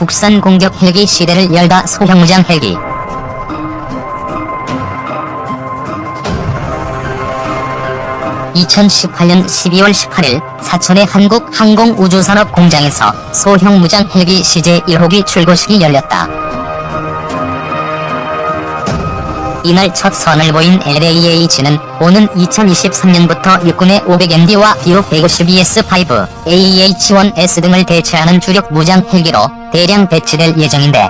국산 공격 헬기 시대를 열다. 소형무장 헬기. 2018년 12월 18일 사천의 한국항공우주산업공장에서 소형무장 헬기 CJ1호기 출고식이 열렸다. 이날 첫 선을 보인 LAAH는 오는 2023년부터 육군의 500MD와 비록 152S5, AH-1S 등을 대체하는 주력 무장 헬기로 대량 배치될 예정인데,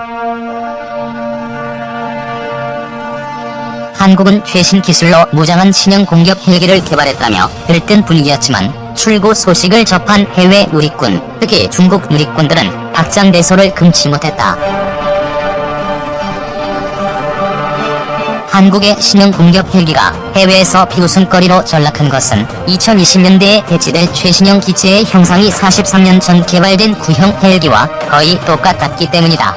한국은 최신 기술로 무장한 신형 공격 헬기를 개발했다며 들뜬 분위기였지만 출고 소식을 접한 해외 누리꾼, 특히 중국 누리꾼들은 박장대소를 금치 못했다. 한국의 신형 공격 헬기가 해외에서 비웃음거리로 전락한 것은 2020년대에 배치될 최신형 기체의 형상이 43년 전 개발된 구형 헬기와 거의 똑같았기 때문이다.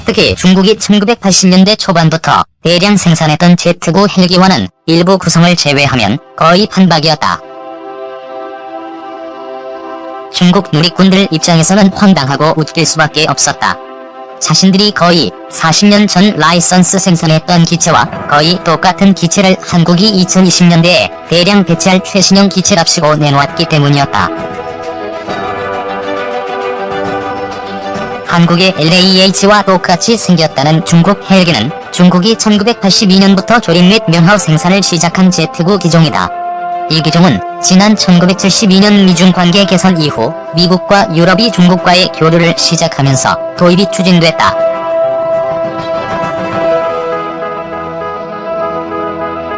특히 중국이 1980년대 초반부터 대량 생산했던 Z9 헬기와는 일부 구성을 제외하면 거의 판박이었다. 중국 누리꾼들 입장에서는 황당하고 웃길 수밖에 없었다. 자신들이 거의 40년 전 라이선스 생산했던 기체와 거의 똑같은 기체를 한국이 2020년대에 대량 배치할 최신형 기체랍시고 내놓았기 때문이었다. 한국의 LAAH와 똑같이 생겼다는 중국 헬기는 중국이 1982년부터 조립 및 명화 생산을 시작한 Z9 기종이다. 이 기종은 지난 1972년 미중 관계 개선 이후 미국과 유럽이 중국과의 교류를 시작하면서 도입이 추진됐다.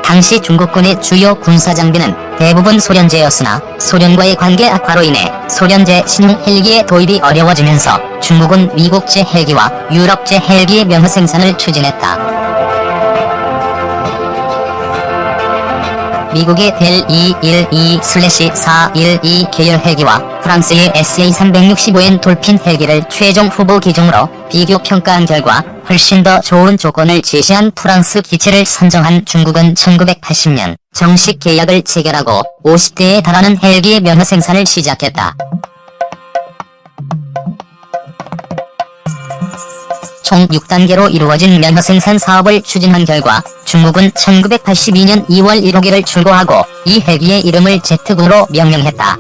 당시 중국군의 주요 군사장비는 대부분 소련제였으나 소련과의 관계 악화로 인해 소련제 신형 헬기의 도입이 어려워지면서 중국은 미국제 헬기와 유럽제 헬기의 명화 생산을 추진했다. 미국의 델 E-12/412 계열 헬기와 프랑스의 SA-365N 돌핀 헬기를 최종 후보 기종으로 비교 평가한 결과 훨씬 더 좋은 조건을 제시한 프랑스 기체를 선정한 중국은 1980년 정식 계약을 체결하고 50대에 달하는 헬기의 면허 생산을 시작했다. 총 6단계로 이루어진 면허 생산 사업을 추진한 결과 중국은 1982년 2월 1호기를 출고하고 이 헬기의 이름을 Z9로 명명했다.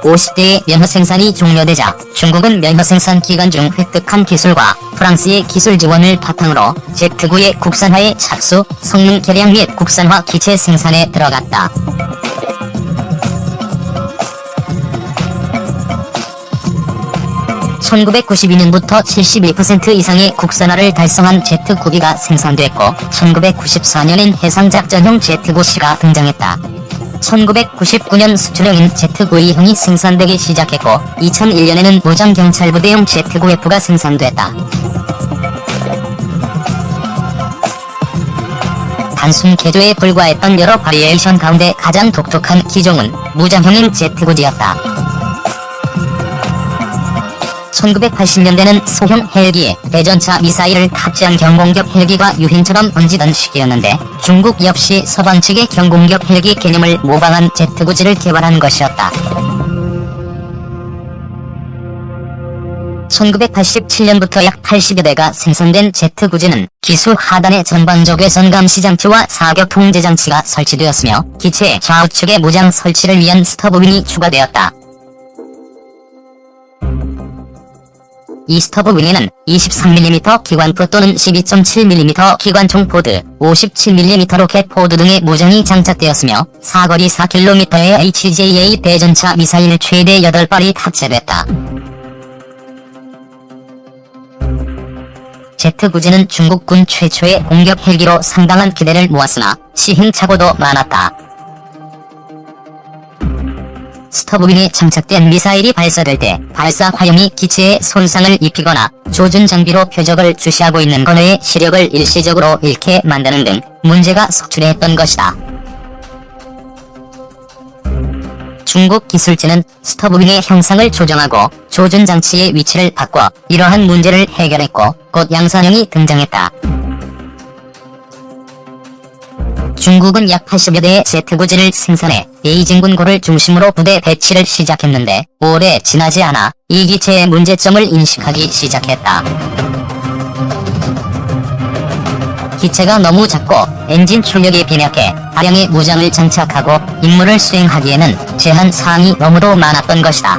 50대의 면허 생산이 종료되자 중국은 면허 생산 기간 중 획득한 기술과 프랑스의 기술 지원을 바탕으로 Z9의 국산화에 착수, 성능 개량 및 국산화 기체 생산에 들어갔다. (1992년부터) 72% 이상의 국산화를 달성한 Z9B가 생산됐고 1994년엔 해상작전형 Z9C가 등장했다. 1999년 수출형인 Z9E형이 생산되기 시작했고 2001년에는 무장경찰부대용 Z9F가 생산됐다. 단순 개조에 불과했던 여러 바리에이션 가운데 가장 독특한 기종은 무장형인 Z9G였다. 1980년대는 소형 헬기에 대전차 미사일을 탑재한 경공격 헬기가 유행처럼 번지던 시기였는데 중국 역시 서방 측의 경공격 헬기 개념을 모방한 Z9G를 개발한 것이었다. 1987년부터 약 80여 대가 생산된 Z9G는 기수 하단에 전방 적외선 감시 장치와 사격 통제 장치가 설치되었으며 기체 좌우측에 무장 설치를 위한 스터브윙이 추가되었다. 이 스터브윙에는 23mm 기관포 또는 12.7mm 기관총 포드, 57mm 로켓 포드 등의 무장이 장착되었으며 사거리 4km의 HJA 대전차 미사일 최대 8발이 탑재됐다. Z9G는 중국군 최초의 공격 헬기로 상당한 기대를 모았으나 시행착오도 많았다. 스터브윙에 장착된 미사일이 발사될 때 발사 화염이 기체에 손상을 입히거나 조준 장비로 표적을 주시하고 있는 건어의 시력을 일시적으로 잃게 만드는 등 문제가 속출했던 것이다. 중국 기술진은 스터브윙의 형상을 조정하고 조준 장치의 위치를 바꿔 이러한 문제를 해결했고 곧 양산형이 등장했다. 중국은 약 80여 대의 제트구지를 생산해 베이징군고를 중심으로 부대 배치를 시작했는데 오래 지나지 않아 이 기체의 문제점을 인식하기 시작했다. 기체가 너무 작고 엔진 출력이 빈약해 다량의 무장을 장착하고 임무를 수행하기에는 제한 사항이 너무도 많았던 것이다.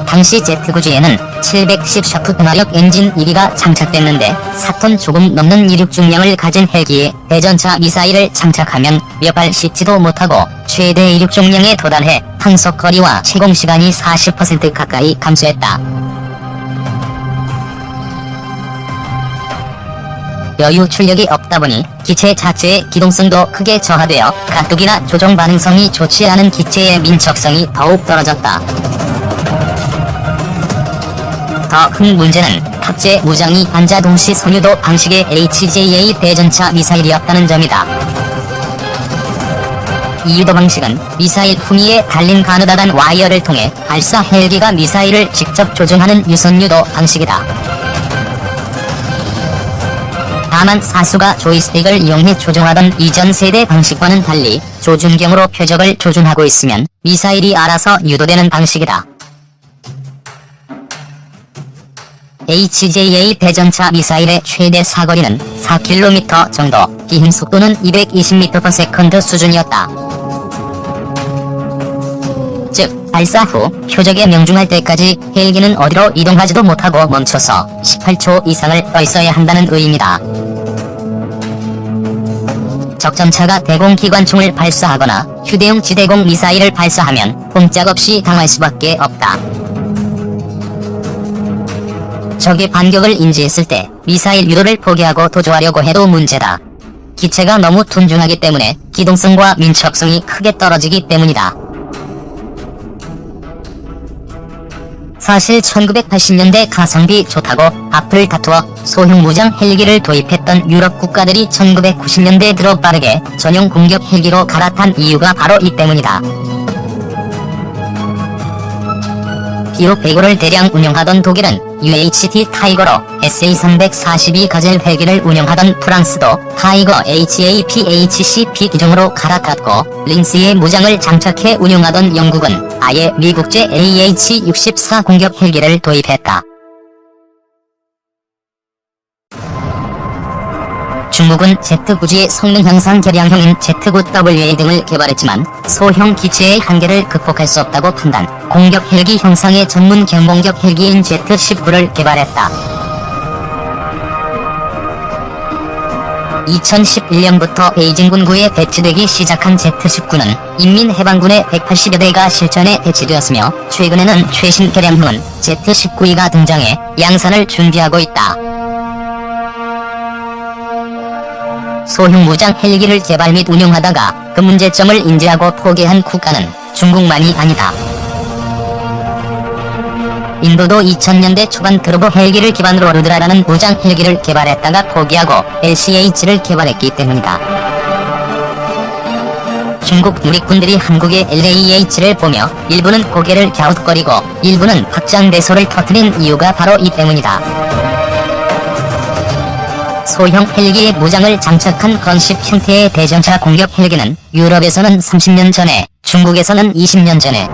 당시 제트구지에는 710 샤프트 마력 엔진 2기가 장착됐는데 4톤 조금 넘는 이륙 중량을 가진 헬기에 대전차 미사일을 장착하면 몇 발 싣지도 못하고 최대 이륙 중량에 도달해 항속거리와 채공시간이 40% 가까이 감소했다. 여유 출력이 없다 보니 기체 자체의 기동성도 크게 저하되어 가속이나 조종 반응성이 좋지 않은 기체의 민첩성이 더욱 떨어졌다. 더 큰 문제는 탑재 무장이 반자동시 선유도 방식의 HJA 대전차 미사일이었다는 점이다. 이 유도 방식은 미사일 품위에 달린 가느다란 와이어를 통해 발사 헬기가 미사일을 직접 조종하는 유선유도 방식이다. 다만 사수가 조이스틱을 이용해 조종하던 이전 세대 방식과는 달리 조준경으로 표적을 조준하고 있으면 미사일이 알아서 유도되는 방식이다. HJA 대전차 미사일의 최대 사거리는 4km 정도, 기행속도는 220m/s 수준이었다. 즉, 발사 후 표적에 명중할 때까지 헬기는 어디로 이동하지도 못하고 멈춰서 18초 이상을 떠 있어야 한다는 의미다. 적전차가 대공기관총을 발사하거나 휴대용 지대공 미사일을 발사하면 꼼짝없이 당할 수밖에 없다. 적의 반격을 인지했을 때 미사일 유도를 포기하고 도주하려고 해도 문제다. 기체가 너무 둔중하기 때문에 기동성과 민첩성이 크게 떨어지기 때문이다. 사실 1980년대 가성비 좋다고 앞을 다투어 소형 무장 헬기를 도입했던 유럽 국가들이 1990년대 들어 빠르게 전용 공격 헬기로 갈아탄 이유가 바로 이 때문이다. 비록 배구를 대량 운용하던 독일은 UHT 타이거로 SA-342 가젤 헬기를 운용하던 프랑스도 타이거 HAPHCP 기종으로 갈아탔고 린스의 무장을 장착해 운용하던 영국은 아예 미국제 AH-64 공격 헬기를 도입했다. 중국은 제트구지의 성능 향상 개량형인 Z9WA 등을 개발했지만 소형 기체의 한계를 극복할 수 없다고 판단, 공격 헬기 형상의 전문 경공격 헬기인 Z19를 개발했다. 2011년부터 베이징군구에 배치되기 시작한 Z19는 인민해방군의 180여 대가 실전에 배치되었으며 최근에는 최신 개량형은 Z19E가 등장해 양산을 준비하고 있다. 소형 무장 헬기를 개발 및 운용하다가 그 문제점을 인지하고 포기한 국가는 중국만이 아니다. 인도도 2000년대 초반 그로브 헬기를 기반으로 루드라라는 무장 헬기를 개발했다가 포기하고 LCH를 개발했기 때문이다. 중국 누리꾼들이 한국의 LAH를 보며 일부는 고개를 갸웃거리고 일부는 확장배소를 터뜨린 이유가 바로 이 때문이다. 소형 헬기에 무장을 장착한 건식 형태의 대전차 공격 헬기는 유럽에서는 30년 전에, 중국에서는 20년 전에,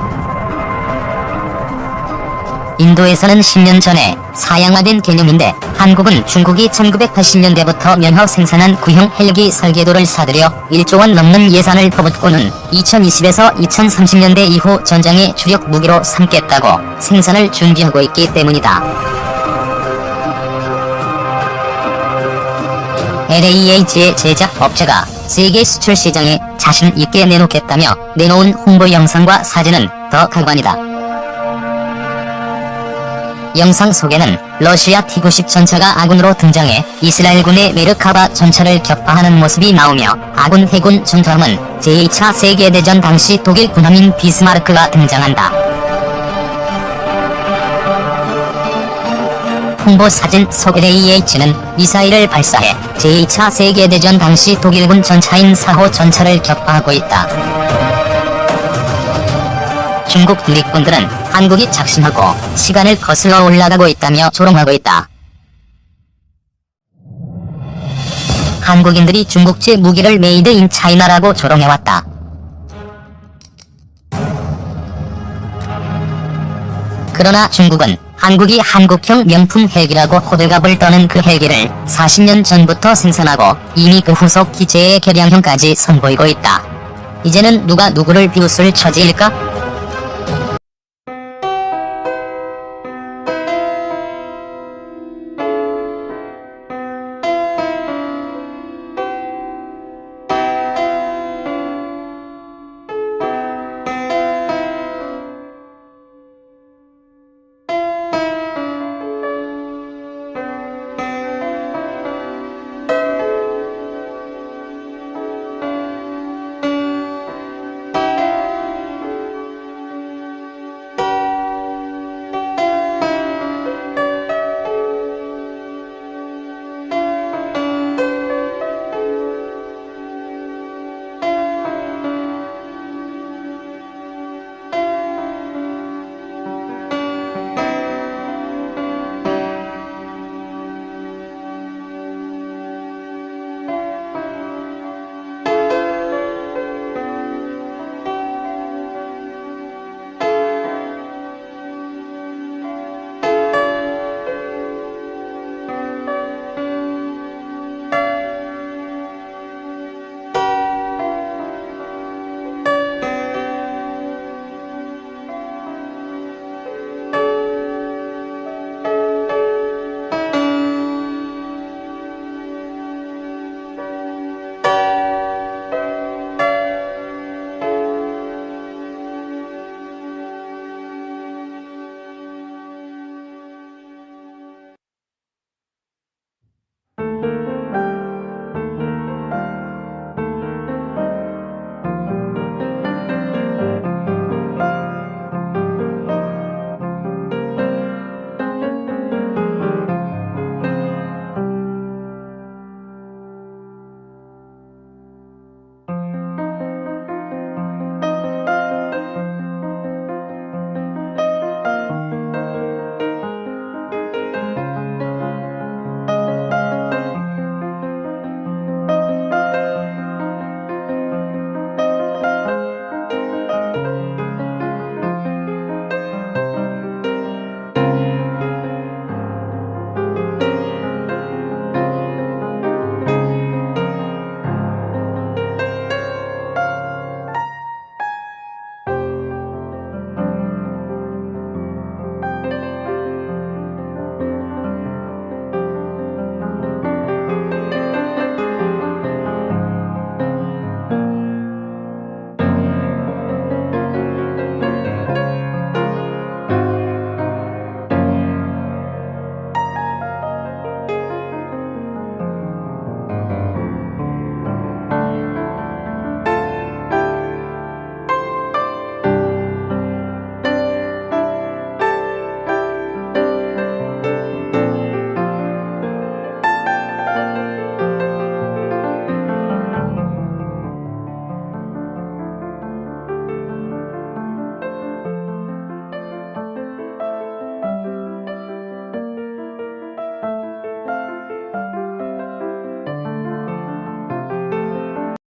인도에서는 10년 전에 사양화된 개념인데 한국은 중국이 1980년대부터 면허 생산한 구형 헬기 설계도를 사들여 1조 원 넘는 예산을 퍼붓고는 2020에서 2030년대 이후 전장의 주력 무기로 삼겠다고 생산을 준비하고 있기 때문이다. LAH의 제작 업체가 세계 수출 시장에 자신 있게 내놓겠다며 내놓은 홍보 영상과 사진은 더 가관이다. 영상 속에는 러시아 T-90 전차가 아군으로 등장해 이스라엘군의 메르카바 전차를 격파하는 모습이 나오며 아군 해군 전투함은 제2차 세계대전 당시 독일 군함인 비스마르크가 등장한다. 홍보 사진 속 LAH는 미사일을 발사해 제2차 세계대전 당시 독일군 전차인 4호 전차를 격파하고 있다. 중국 누리꾼들은 한국이 작심하고 시간을 거슬러 올라가고 있다며 조롱하고 있다. 한국인들이 중국제 무기를 메이드 인 차이나라고 조롱해왔다. 그러나 중국은 한국이 한국형 명품 헬기라고 호들갑을 떠는 그 헬기를 40년 전부터 생산하고 이미 그 후속 기체의 개량형까지 선보이고 있다. 이제는 누가 누구를 비웃을 처지일까?